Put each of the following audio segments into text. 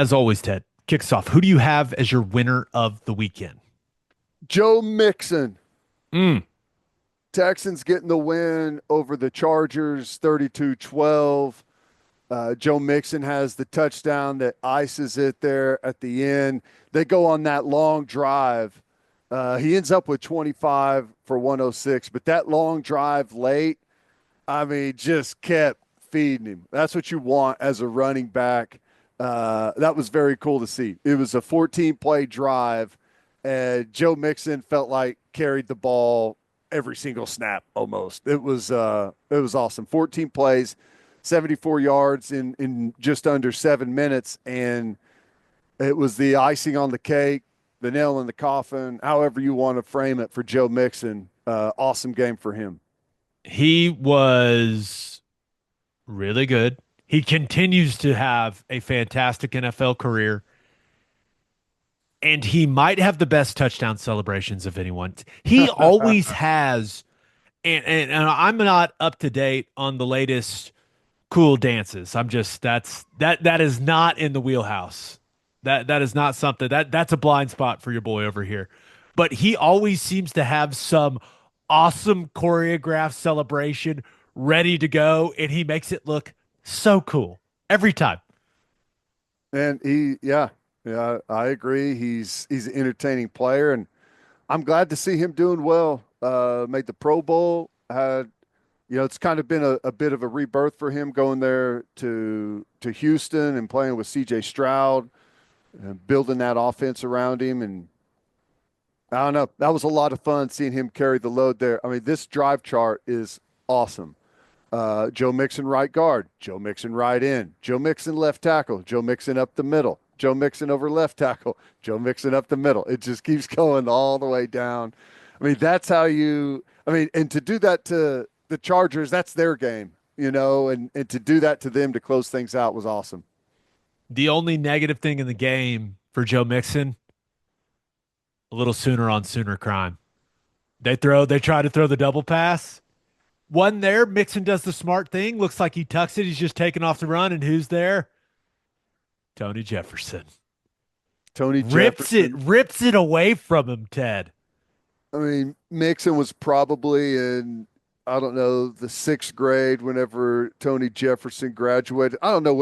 As always, Ted, kicks off. Who do you have as your winner of the weekend? Joe Mixon. Mm. Texans getting the win over the Chargers 32-12. Joe Mixon has the touchdown that ices it there at the end. They go on that long drive. He ends up with 25 for 106, but that long drive late, I mean, just kept feeding him. That's what you want as a running back. That was very cool to see. It was a 14-play drive, and Joe Mixon felt like carried the ball every single snap almost. It was awesome. 14 plays, 74 yards in just under 7 minutes, and it was the icing on the cake, the nail in the coffin, however you want to frame it for Joe Mixon. Awesome game for him. He was really good. He continues to have a fantastic NFL career, and he might have the best touchdown celebrations of anyone. He always has, and I'm not up to date on the latest cool dances. I'm just that is not in the wheelhouse. That is not something that's a blind spot for your boy over here. But he always seems to have some awesome choreographed celebration ready to go, and he makes it look so cool every time. And yeah, I agree. He's an entertaining player, and I'm glad to see him doing well. Made the Pro Bowl. It's kind of been a bit of a rebirth for him going there to Houston and playing with C.J. Stroud and building that offense around him. And I don't know, that was a lot of fun seeing him carry the load there. I mean, this drive chart is awesome. Joe Mixon right guard, Joe Mixon right in, Joe Mixon left tackle, Joe Mixon up the middle, Joe Mixon over left tackle, Joe Mixon up the middle. It just keeps going all the way down. I mean, that's how and to do that to the Chargers, that's their game, and to do that to them to close things out was awesome. The only negative thing in the game for Joe Mixon, a little sooner on sooner crime. They try to throw the double pass. One there, Mixon does the smart thing. Looks like he tucks it. He's just taking off the run, and who's there? Tony Jefferson. Tony Jefferson. Rips it away from him, Ted. I mean, Mixon was probably in, I don't know, the sixth grade whenever Tony Jefferson graduated. I don't know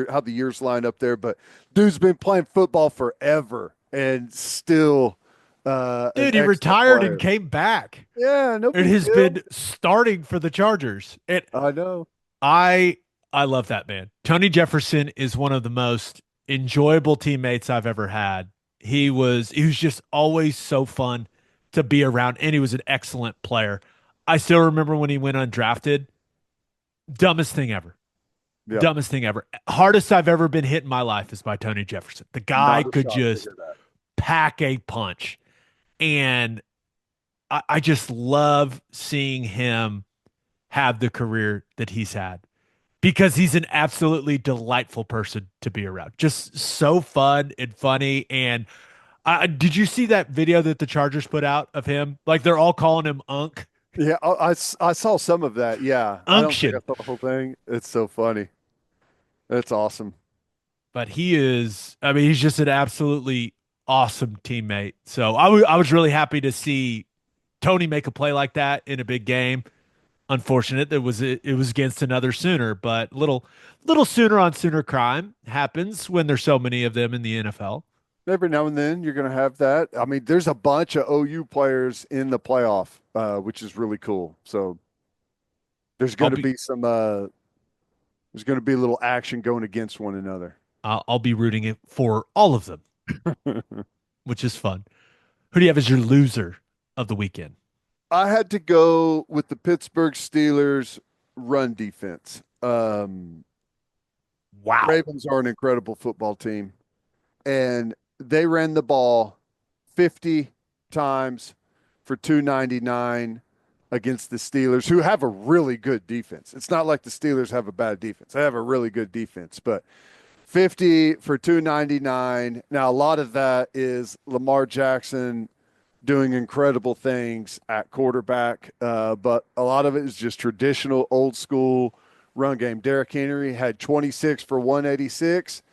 how the years line up there, but dude's been playing football forever and still an Dude, he excellent retired and player. came back. Yeah, no It big has deal. been starting for the Chargers. I know. I I love that man. Tony Jefferson is one of the most enjoyable teammates I've ever had. He was just always so fun to be around, and he was an excellent player. I still remember when he went undrafted. Dumbest thing ever. Yeah, Dumbest thing ever. Hardest I've ever been hit in my life is by Tony Jefferson. The guy not a could shock to just hear that. pack a punch. And I just love seeing him have the career that he's had because he's an absolutely delightful person to be around. Just so fun and funny. And did you see that video that the Chargers put out of him? Like they're all calling him Unk. Yeah, I saw some of that. Yeah, I don't think I Unction. saw the whole thing. It's so funny. That's awesome. But he is, I mean, he's just an absolutely awesome teammate. So I was really happy to see Tony make a play like that in a big game. Unfortunate that it was against another Sooner, but little Sooner on Sooner crime happens when there's so many of them in the NFL. Every now and then you're going to have that. I mean, there's a bunch of OU players in the playoff, which is really cool. So there's I'll going to be be there's going to be a little action going against one another. I'll be rooting it for all of them, which is fun. Who do you have as your loser of the weekend? I had to go with the Pittsburgh Steelers run defense. Wow. Ravens are an incredible football team, and they ran the ball 50 times for 299 against the Steelers, who have a really good defense. It's not like the Steelers have a bad defense. They have a really good defense, but 50 for 299. Now, a lot of that is Lamar Jackson doing incredible things at quarterback, but a lot of it is just traditional old school run game. Derrick Henry had 26 for 186,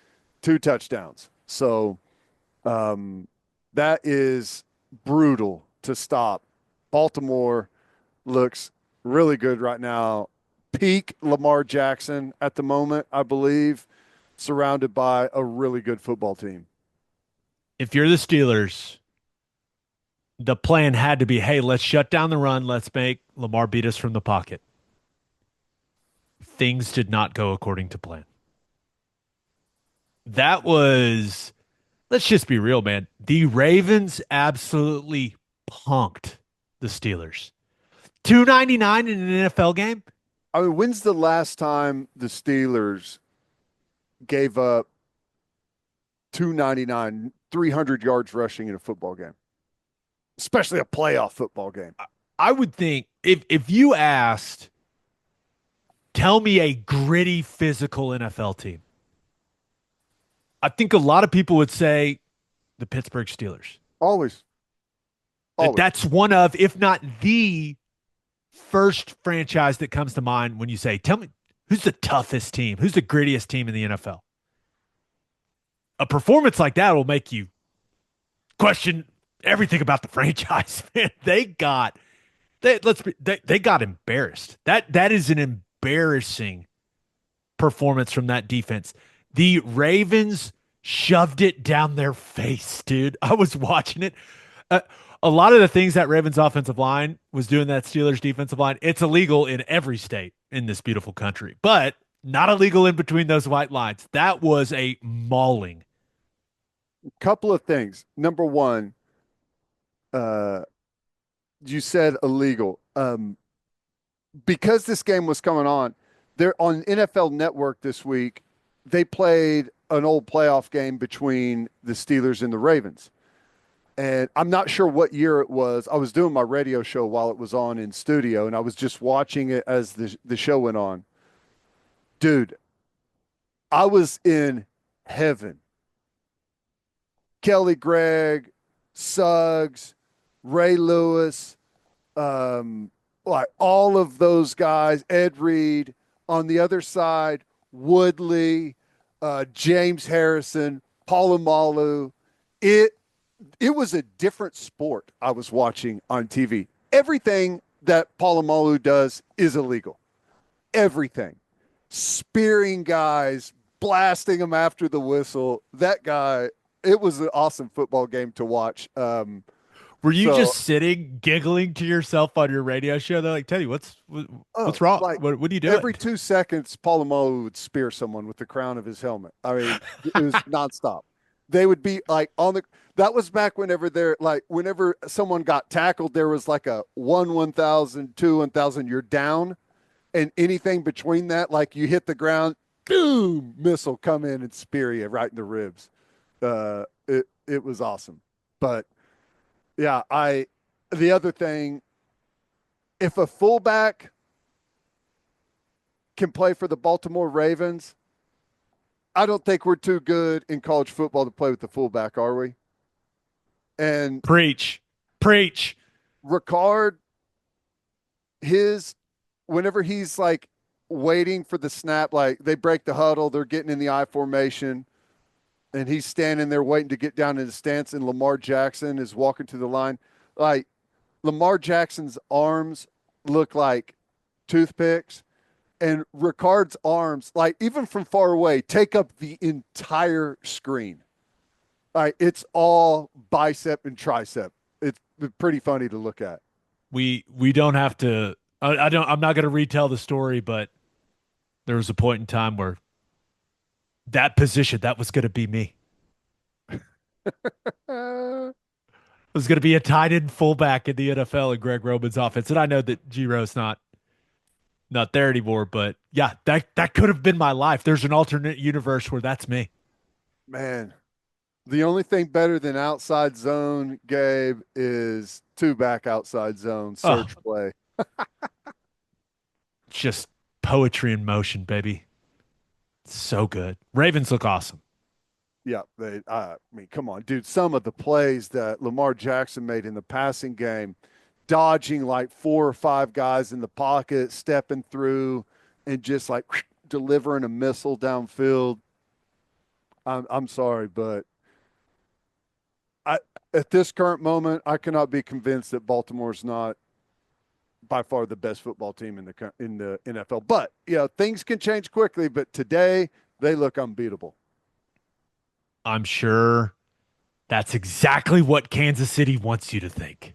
2 touchdowns. So that is brutal to stop. Baltimore looks really good right now. Peak Lamar Jackson at the moment, I believe, surrounded by a really good football team. If you're the Steelers, the plan had to be, hey, let's shut down the run. Let's make Lamar beat us from the pocket. Things did not go according to plan. That was, let's just be real, man. The Ravens absolutely punked the Steelers. 299 in an NFL game? I mean, when's the last time the Steelers gave up 299, 300 yards rushing in a football game, especially a playoff football game? I would think if you asked, tell me a gritty, physical NFL team, I think a lot of people would say the Pittsburgh Steelers. Always. Always. That's one of, if not the first franchise that comes to mind when you say, tell me, who's the toughest team? Who's the grittiest team in the NFL? A performance like that will make you question everything about the franchise, man. They got embarrassed. That is an embarrassing performance from that defense. The Ravens shoved it down their face, dude. I was watching it. A lot of the things that Ravens offensive line was doing, that Steelers defensive line, it's illegal in every state in this beautiful country, but not illegal in between those white lines. That was a mauling. Couple of things. Number one, you said illegal. Because this game was coming on, they're on NFL Network this week. They played an old playoff game between the Steelers and the Ravens. And I'm not sure what year it was. I was doing my radio show while it was on in studio, and I was just watching it as the show went on. Dude, I was in heaven. Kelly Gregg, Suggs, Ray Lewis, like all of those guys, Ed Reed. On the other side, Woodley, James Harrison, Palomalu. It was a different sport I was watching on TV. Everything that Palomalu does is illegal. Everything. Spearing guys, blasting them after the whistle. That guy, it was an awesome football game to watch. Were you just sitting giggling to yourself on your radio show? They're like, Teddy, what's wrong? Like what are you doing? every 2 seconds, Palomalu would spear someone with the crown of his helmet. I mean, it was nonstop. They would be like that was back whenever someone got tackled, there was like a 1,000, 2,000, you're down. And anything between that, like you hit the ground, boom, missile come in and spear you right in the ribs. It was awesome. But yeah, the other thing, if a fullback can play for the Baltimore Ravens, I don't think we're too good in college football to play with the fullback, are we? And preach. Ricard, whenever he's like waiting for the snap, like they break the huddle, they're getting in the I formation, and he's standing there waiting to get down in the stance, and Lamar Jackson is walking to the line. Like Lamar Jackson's arms look like toothpicks, and Ricard's arms, like even from far away, take up the entire screen. Like it's all bicep and tricep. It's pretty funny to look at. We don't have to. I'm not going to retell the story, but there was a point in time where that position, that was going to be me. It was going to be a tight end fullback in the NFL in Greg Roman's offense. And I know that Giro's not there anymore, but yeah, that could have been my life. There's an alternate universe where that's me. Man, the only thing better than outside zone, Gabe, is 2-back outside zone search play. Just poetry in motion, baby. So good. Ravens look awesome. Yeah, I mean, come on, dude. Some of the plays that Lamar Jackson made in the passing game, dodging like 4 or 5 guys in the pocket, stepping through, and just like delivering a missile downfield. I'm sorry, but I at this current moment, I cannot be convinced that Baltimore's not by far the best football team in the NFL. But things can change quickly. But today they look unbeatable. I'm sure that's exactly what Kansas City wants you to think.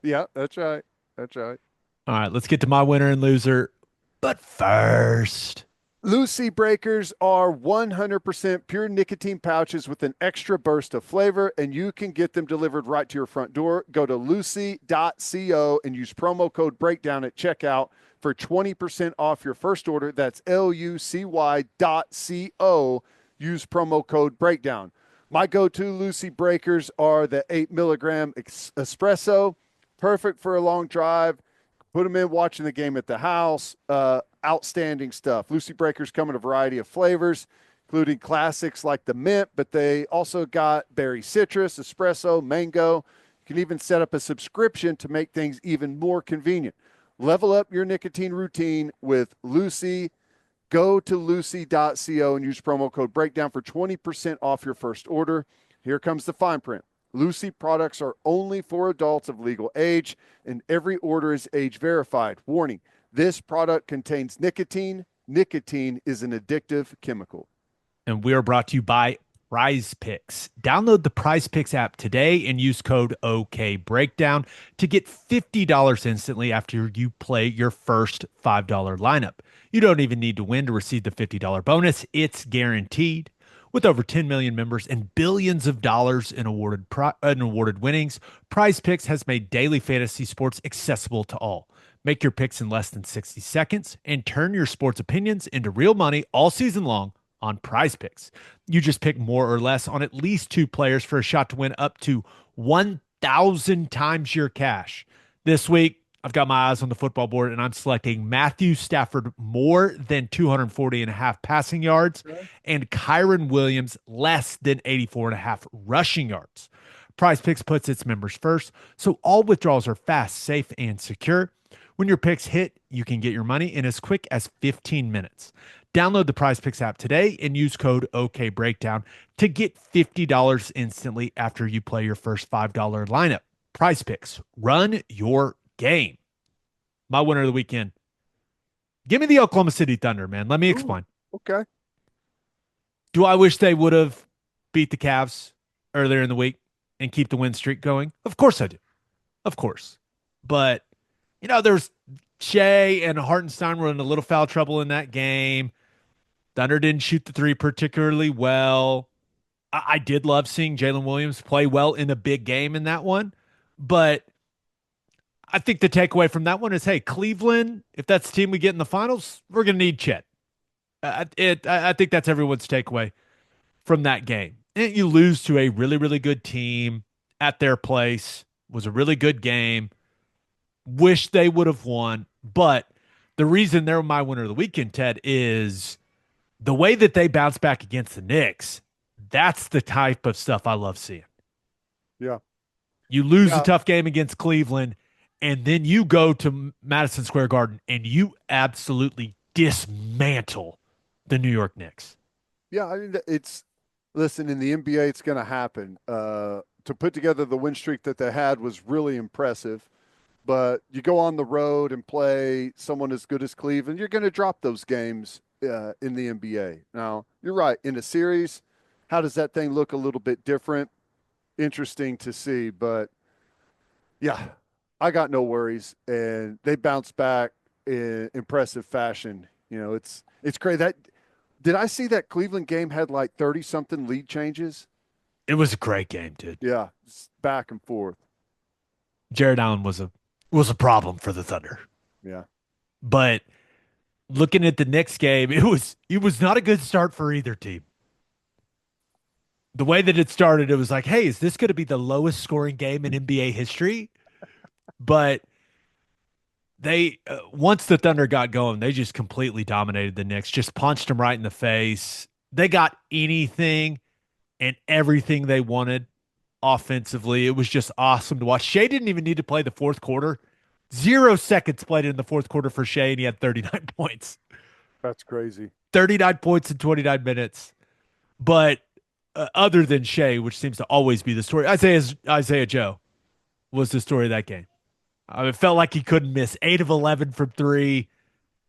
Yeah, that's right. That's right. All right, let's get to my winner and loser. But first, Lucy Breakers are 100% pure nicotine pouches with an extra burst of flavor, and you can get them delivered right to your front door. Go to lucy.co and use promo code breakdown at checkout for 20% off your first order. That's lucy.co. Use promo code breakdown. My go-to Lucy Breakers are the 8 milligram espresso, perfect for a long drive. Put them in watching the game at the house. Outstanding stuff. Lucy Breakers come in a variety of flavors, including classics like the mint, but they also got berry citrus, espresso, mango. You can even set up a subscription to make things even more convenient. Level up your nicotine routine with Lucy. Go to lucy.co and use promo code breakdown for 20% off your first order. Here comes the fine print. Lucy products are only for adults of legal age, and every order is age verified. Warning, this product contains nicotine. Nicotine is an addictive chemical. and we are brought to you by Prize Picks. Download the Prize Picks app today and use code OKBreakdown to get $50 instantly after you play your first $5 lineup. You don't even need to win to receive the $50 bonus. It's guaranteed. With over 10 million members and billions of dollars in awarded winnings, Prize Picks has made daily fantasy sports accessible to all. Make your picks in less than 60 seconds and turn your sports opinions into real money all season long on Prize Picks. You just pick more or less on at least two players for a shot to win up to 1,000 times your cash. This week, I've got my eyes on the football board and I'm selecting Matthew Stafford more than 240 and a half passing yards and Kyron Williams less than 84 and a half rushing yards. Prize Picks puts its members first, so all withdrawals are fast, safe, and secure. When your picks hit, you can get your money in as quick as 15 minutes. Download the Prize Picks app today and use code OKBreakdown to get $50 instantly after you play your first $5 lineup. Prize Picks, run your game. My winner of the weekend. Give me the Oklahoma City Thunder, man. Let me explain. Ooh, okay. Do I wish they would have beat the Cavs earlier in the week and keep the win streak going? Of course I do. Of course. But, there's Shea and Hartenstein were in a little foul trouble in that game. Thunder didn't shoot the three particularly well. I did love seeing Jalen Williams play well in a big game in that one. But I think the takeaway from that one is, hey, Cleveland, if that's the team we get in the finals, we're going to need Chet. I think that's everyone's takeaway from that game. And you lose to a really, really good team at their place. Was a really good game. Wish they would have won. But the reason they're my winner of the weekend, Ted, is the way that they bounce back against the Knicks. That's the type of stuff I love seeing. Yeah. You lose a tough game against Cleveland, and then you go to Madison Square Garden and you absolutely dismantle the New York Knicks. Yeah, I mean, listen, in the NBA, it's going to happen. To put together the win streak that they had was really impressive. But you go on the road and play someone as good as Cleveland, you're going to drop those games in the NBA. Now, you're right. In a series, how does that thing look a little bit different? Interesting to see. But, yeah, I got no worries. And they bounced back in impressive fashion. It's crazy. Did I see that Cleveland game had like 30-something lead changes? It was a great game, dude. Yeah, back and forth. Jared Allen was a problem for the Thunder. Yeah. But looking at the Knicks game, it was not a good start for either team. The way that it started, it was like, hey, is this going to be the lowest scoring game in NBA history? But they once the Thunder got going, they just completely dominated the Knicks, just punched them right in the face. They got anything and everything they wanted offensively. It was just awesome to watch. Shea didn't even need to play the fourth quarter. 0 seconds played in the fourth quarter for Shea, and he had 39 points. That's crazy. 39 points in 29 minutes. But other than Shea, which seems to always be the story, Isaiah Joe was the story of that game. It felt like he couldn't miss. 8 of 11 from three,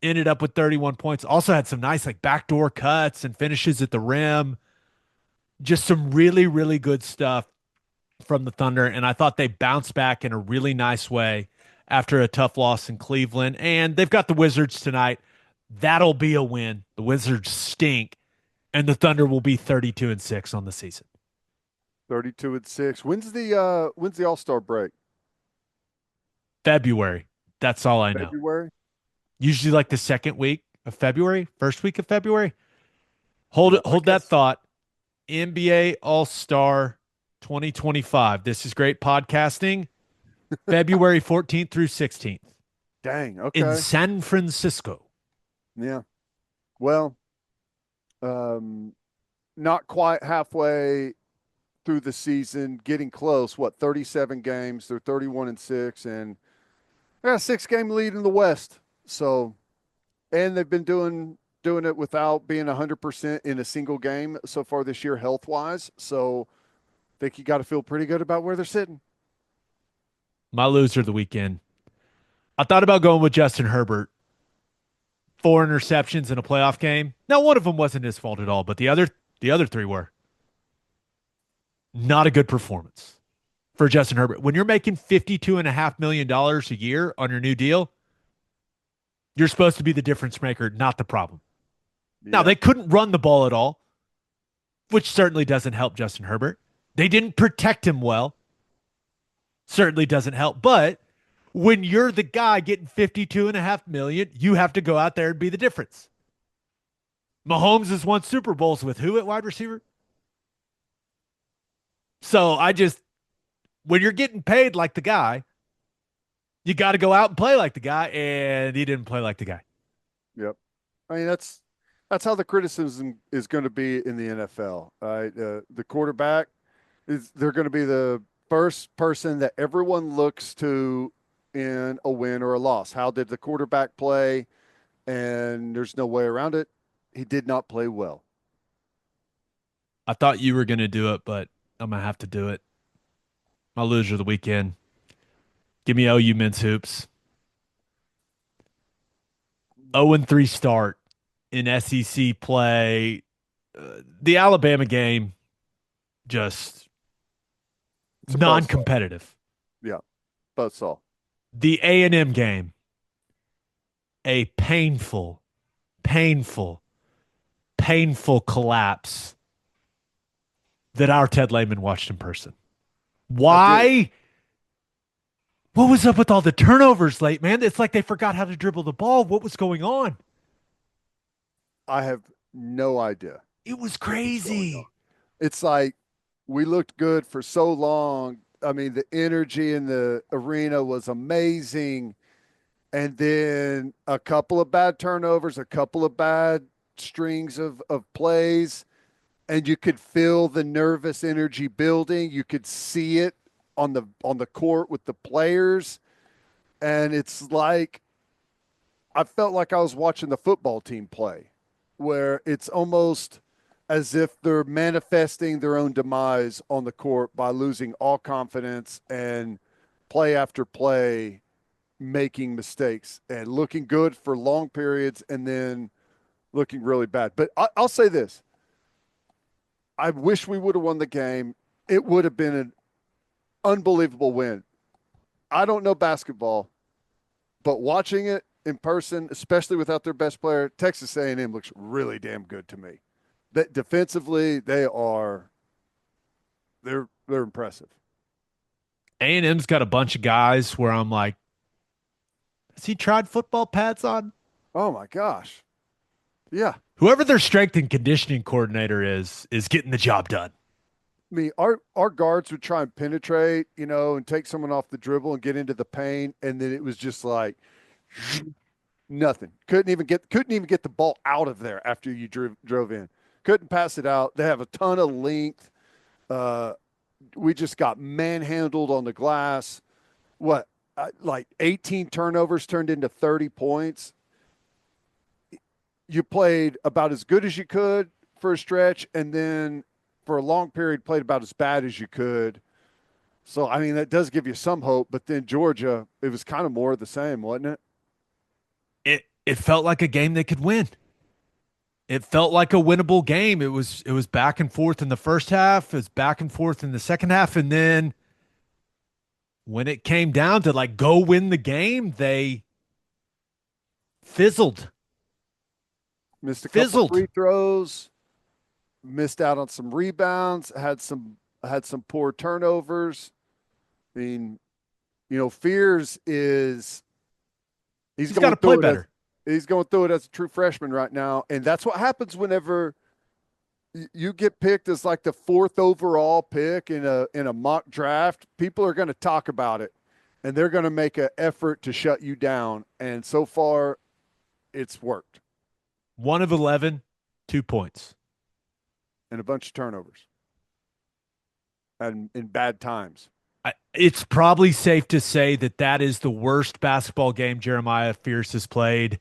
ended up with 31 points. Also had some nice like backdoor cuts and finishes at the rim. Just some really, really good stuff from the Thunder. And I thought they bounced back in a really nice way after a tough loss in Cleveland. And they've got the Wizards tonight. That'll be a win. The Wizards stink, and the Thunder will be 32-6 on the season. 32-6. When's the All-Star break? February. That's all I know. February? Usually like the second week of February, first week of February. Yep, I Hold that guess. thought. NBA All-Star 2025. This is great podcasting. February 14th through 16th Dang, in okay. San Francisco. Yeah. Well, um, not quite halfway through the season, getting close. What, 37 games? They're 31-6, and they got a 6-game lead in the West. So, and they've been doing it without being 100% in a single game so far this year, health wise. So, I think you got to feel pretty good about where they're sitting. My loser of the weekend. I thought about going with Justin Herbert. 4 interceptions in a playoff game. Now, one of them wasn't his fault at all, but the other three were. Not a good performance for Justin Herbert. When you're making $52.5 million a year on your new deal, you're supposed to be the difference maker, not the problem. Now, Yeah. they couldn't run the ball at all, which certainly doesn't help Justin Herbert. They didn't protect him well. Certainly doesn't help. But when you're the guy getting 52.5 million, you have to go out there and be the difference. Mahomes has won Super Bowls with who at wide receiver? So when you're getting paid like the guy, you got to go out and play like the guy, and he didn't play like the guy. Yep. I mean, that's how the criticism is going to be in the NFL. The quarterback they're going to be the first person that everyone looks to in a win or a loss. How did the quarterback play? And there's no way around it. He did not play well. I thought you were going to do it, but I'm going to have to do it. My loser of the weekend. Give me OU men's hoops. 0-3 start in SEC play. The Alabama game, just It's a buzzsaw. non-competitive. Yeah, buzzsaw. The A&M game, a painful, painful, painful collapse that our Ted Lehman watched in person. I did. Why? What was up with all the turnovers late, man? It's like they forgot how to dribble the ball. What was going on? I have no idea It was what was going on. crazy. It's like we looked good for so long. I mean, the energy in the arena was amazing. And then a couple of bad turnovers, a couple of bad strings of plays, and you could feel the nervous energy building. You could see it on the court with the players. And it's like I felt like I was watching the football team play, where it's almost as if they're manifesting their own demise on the court by losing all confidence and play after play making mistakes and looking good for long periods and then looking really bad. But I'll say this. I wish we would have won the game. It would have been an unbelievable win. I don't know basketball, but watching it in person, especially without their best player, Texas A&M looks really damn good to me. That defensively, they're impressive. A&M's got a bunch of guys where I'm like, has he tried football pads on? Oh my gosh. Yeah. Whoever their strength and conditioning coordinator is getting the job done. I mean, our guards would try and penetrate, and take someone off the dribble and get into the paint, and then it was just like nothing. Couldn't even get the ball out of there after you drove in. Couldn't pass it out. They have a ton of length. Uh, we just got manhandled on the glass. What, like 18 turnovers turned into 30 points. You played about as good as you could for a stretch, and then for a long period played about as bad as you could. So I mean that does give you some hope. But then Georgia, it was kind of more of the same, wasn't it? It felt like a game they could win. It felt like a winnable game. It was back and forth in the first half, it was back and forth in the second half, and then when it came down to like go win the game, they fizzled. Missed a couple Fizzled. free throws, missed out on some rebounds, had some poor turnovers. I mean, Fears is he's He's got going to play through it as better. he's going through it as a true freshman right now, and that's what happens whenever you get picked as like the fourth overall pick in a mock draft. People are going to talk about it, and they're going to make an effort to shut you down. And so far, it's worked. 1 of 11, 2 points. And a bunch of turnovers, and in bad times. It's probably safe to say that that is the worst basketball game Jeremiah Fierce has played,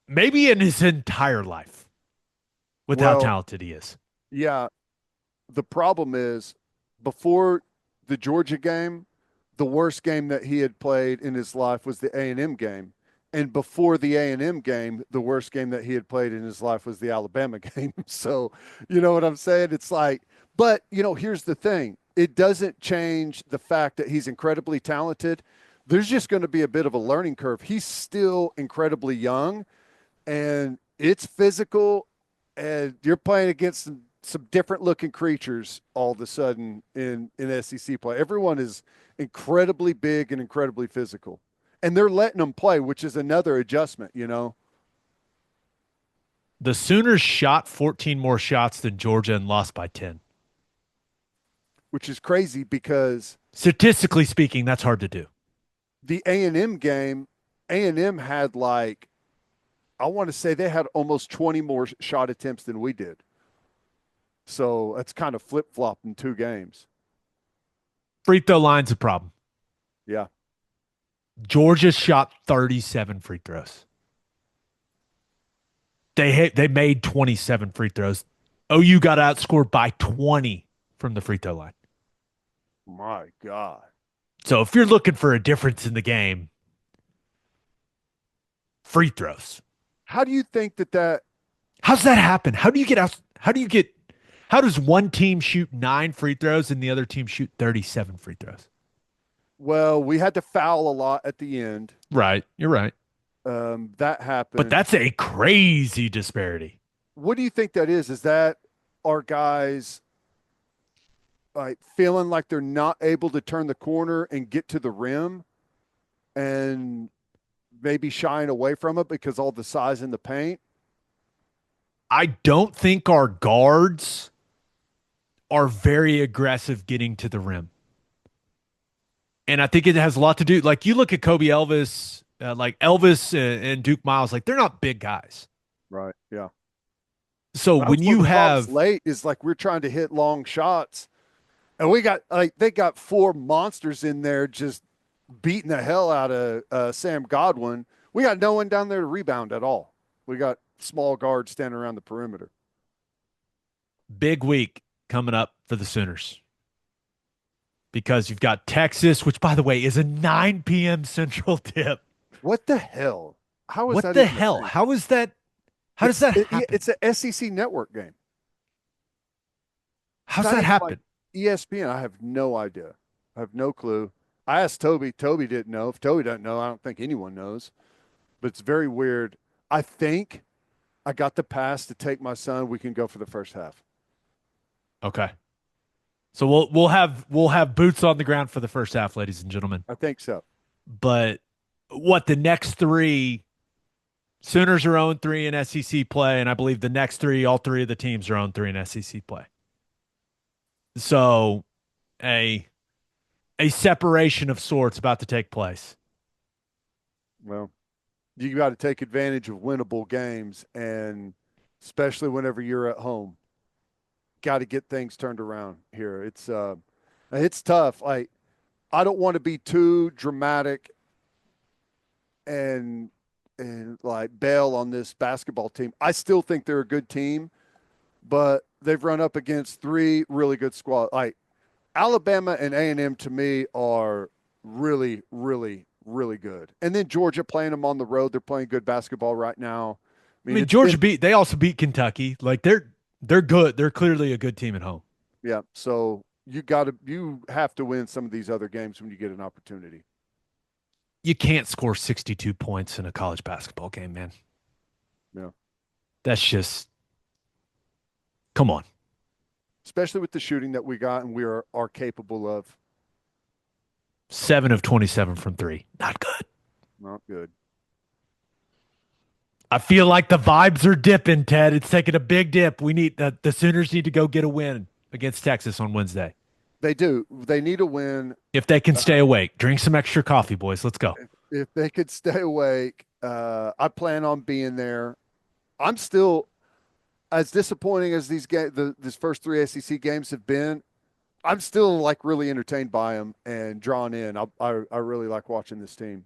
maybe in his entire life, with how Well, talented he is. yeah. The problem is, before the Georgia game, the worst game that he had played in his life was the A&M game. And before the A&M game, the worst game that he had played in his life was the Alabama game. So, you know what I'm saying? It's like, but, here's the thing. It doesn't change the fact that he's incredibly talented. There's just going to be a bit of a learning curve. He's still incredibly young, and it's physical, and you're playing against some different looking creatures all of a sudden in SEC play. Everyone is incredibly big and incredibly physical. And they're letting them play, which is another adjustment. The Sooners shot 14 more shots than Georgia and lost by 10. Which is crazy because Statistically speaking, that's hard to do. the A&M game, A&M had like, I want to say they had almost 20 more shot attempts than we did. So that's kind of flip-flopped in 2 games. Free throw line's a problem. Yeah. Georgia shot 37 free throws. They made 27 free throws. OU got outscored by 20 from the free throw line. My God. So if you're looking for a difference in the game, free throws. How do you think that How's that happen? How do you get out? How does one team shoot 9 free throws and the other team shoot 37 free throws? well, we had to foul a lot at the end. Right. You're right. That But happened. that's a crazy disparity. What do you think that is? Is that our guys like feeling like they're not able to turn the corner and get to the rim and maybe shying away from it because all the size in the paint? I don't think our guards are very aggressive getting to the rim. And I think it has a lot to do. Like you look at Kobe Elvis, like Elvis and Duke Miles, like they're not big guys. Right. Yeah. So That was when one of you the problems have, late is like we're trying to hit long shots and we got like they got 4 monsters in there just beating the hell out of Sam Godwin. We got no one down there to rebound at all. We got small guards standing around the perimeter. big week coming up for the Sooners, because you've got Texas, which by the way is a 9 p.m. Central tip. What the hell? How is What that the even a hell? thing? How is that? How does that happen? It's a SEC network game. It's How's not that even like happen? ESPN. I have no idea. I have no clue. I asked Toby. Toby didn't know. If Toby doesn't know, I don't think anyone knows. But it's very weird. I think I got the pass to take my son. We can go for the first half. Okay. So we'll have boots on the ground for the first half, ladies and gentlemen. I think so. But what the next 3 Sooners are 0-3 in SEC play, and I believe the next 3, all 3 of the teams are 0-3 in SEC play. So a separation of sorts about to take place. Well, you got to take advantage of winnable games, and especially whenever you're at home, got to get things turned around here. It's tough. Like I don't want to be too dramatic and and like bail on this basketball team. I still think they're a good team, but they've run up against three really good squads. Like Alabama and A&M to me are really, really, really good. And then Georgia playing them on the road. They're playing good basketball right now. I I mean, mean, it's Georgia been beat. They also beat Kentucky. Like they're good. They're clearly a good team at home. yeah. So you have to win some of these other games when you get an opportunity. You can't score 62 points in a college basketball game, man. Yeah. That's just come on. Especially with the shooting that we got and are capable of. 7 of 27 from three. Not good. Not good. I feel like the vibes are dipping, Ted. It's taking a big dip. We need the Sooners need to go get a win against Texas on Wednesday. They do. They need a win. If they can stay awake, drink some extra coffee, boys. Let's go. If they could stay awake, I plan on being there. I'm still as disappointing as these first three SEC games have been. I'm still like really entertained by them and drawn in. I really like watching this team.